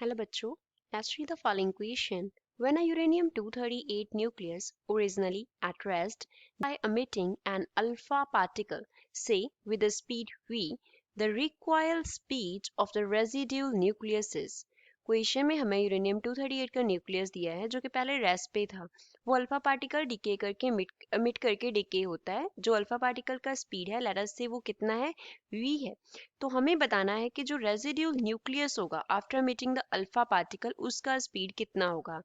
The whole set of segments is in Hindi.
Hello बच्चों, answer the following question. When a uranium-238 nucleus originally at rest by emitting an alpha particle, say with a speed v, the recoil speed of the residual nucleus is. Question में हमें यूरेनियम 238 का न्यूक्लियस दिया है जो कि पहले रेस्ट पे था। वो अल्फा पार्टिकल डिके करके एमिट करके डिके होता है। जो अल्फा पार्टिकल का स्पीड है लेट अस से वो कितना है, v है। तो हमें बताना है कि जो रेजिड्यूल न्यूक्लियस होगा after emitting the alpha particle उसका स्पीड कितना होगा।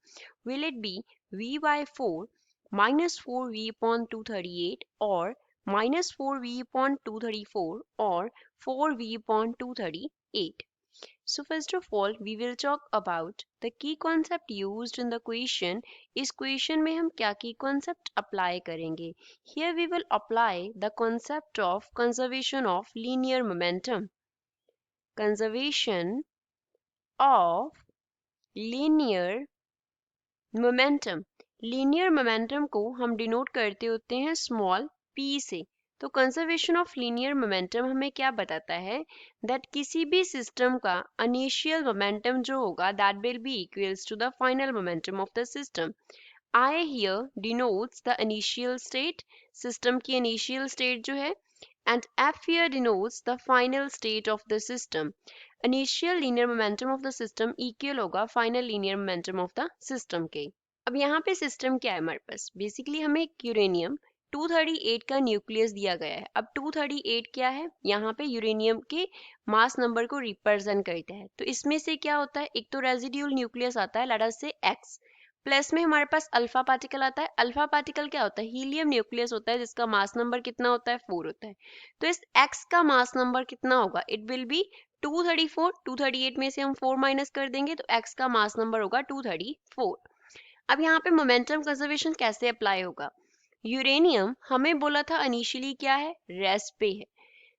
Will it be v by 4 minus 4v upon 238 or minus 4v upon 234 or 4v upon 238. So first of all, we will talk about the key concept used in the question. इस question में हम क्या key concept apply करेंगे? Here we will apply the concept of conservation of linear momentum. Conservation of linear momentum. Linear momentum को हम denote करते होते हैं small p से। तो कंजर्वेशन ऑफ लीनियर मोमेंटम हमें क्या बताता है, दैट किसी भी सिस्टम का इनिशियल मोमेंटम जो होगा that will be equals to the final momentum of the system. I here denotes the initial state, system की इनिशियल स्टेट जो है, and F here denotes the final state of the system. Initial linear momentum of the system equal होगा final linear momentum of the system के। अब यहाँ पे सिस्टम क्या है हमारे पास, बेसिकली हमें एक यूरेनियम 238 का न्यूक्लियस दिया गया है। अब 238 क्या है, यहाँ पे यूरेनियम के मास नंबर को रिप्रेजेंट करता है। तो इसमें से क्या होता है, एक तो रेजिड्यूल न्यूक्लियस आता है लेट अस से x, प्लस में हमारे पास अल्फा पार्टिकल आता है। अल्फा पार्टिकल क्या होता है, हीलियम न्यूक्लियस होता है जिसका मास नंबर कितना होता है, 4 होता है। तो इस x का मास नंबर कितना होगा, इट विल बी 234। 238 में से हम 4 माइनस कर देंगे तो x का मास नंबर होगा 234। अब यहाँ पे मोमेंटम कंजर्वेशन कैसे अप्लाई होगा, यूरेनियम हमें बोला था इनिशियली क्या है, रेस्ट पे है।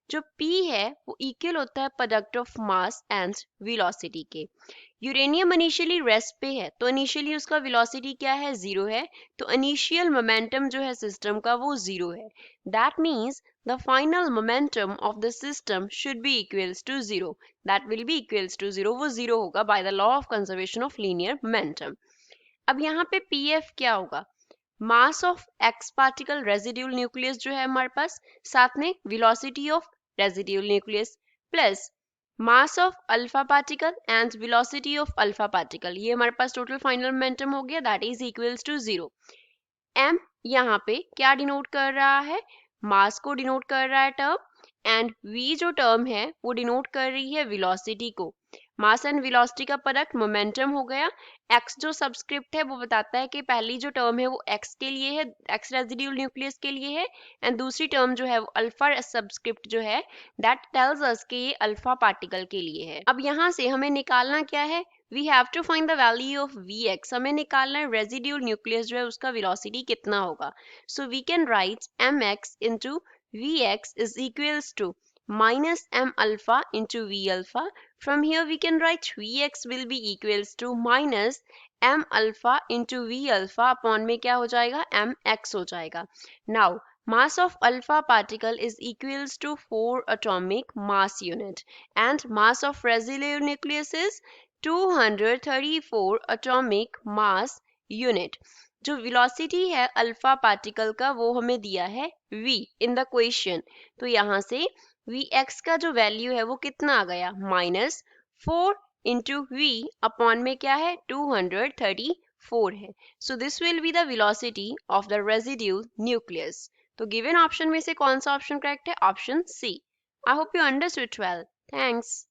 जो P है वो इक्वल होता है product of mass and velocity के। यूरेनियम इनिशियली रेस्ट पे है तो इनिशियली उसका वेलोसिटी क्या है, 0 है। तो इनिशियल मोमेंटम जो है सिस्टम का वो 0 है। That means the final momentum of the system should be equals to 0। That will be equals to 0, वो 0 होगा by the law of conservation of linear momentum. अब यहाँ पे PF क्या होगा, mass of x particle residual nucleus जो है हमारे पास, साथ में velocity of residual nucleus plus mass of alpha particle and velocity of alpha particle, ये हमारे पास टोटल फाइनल मोमेंटम हो गया, that is equals to 0। m यहाँ पे क्या डिनोट कर रहा है, मास को डिनोट कर रहा है टर्म, एंड v जो टर्म है वो डिनोट कर रही है वेलोसिटी को। मास एंड वेलोसिटी का प्रोडक्ट मोमेंटम हो गया। x जो सबस्क्रिप्ट है वो बताता है कि पहली जो टर्म है वो x के लिए है, x रेजिड्यूल न्यूक्लियस के लिए है, एंड दूसरी टर्म जो है वो अल्फा सबस्क्रिप्ट जो है दैट टेल्स अस कि ये अल्फा पार्टिकल के लिए है। अब यहाँ से हमें निकालना क्या है, we have to find the value of Vx, हमें निकालना है रेजिड्यूल न्यूक्लियस जो है उसका वेलोसिटी कितना होगा। So we can write mx into Vx is equals to minus m alpha into V alpha. From here we can write Vx will be equals to minus m alpha into V alpha upon में क्या हो जाएगा, mx हो जाएगा। Now mass of alpha particle is equals to 4 atomic mass unit and mass of residual nucleus is 234 atomic mass unit। जो वेलोसिटी है अल्फा पार्टिकल का वो हमें दिया है v इन द क्वेश्चन। तो यहाँ से vx का जो वैल्यू है वो कितना आ गया, -4 इंटू v अपॉन में क्या है, 234 है। So this will be the velocity of the residual nucleus. तो गिवन ऑप्शन में से कौन सा ऑप्शन करेक्ट है, option C. I hope you understood well, thanks.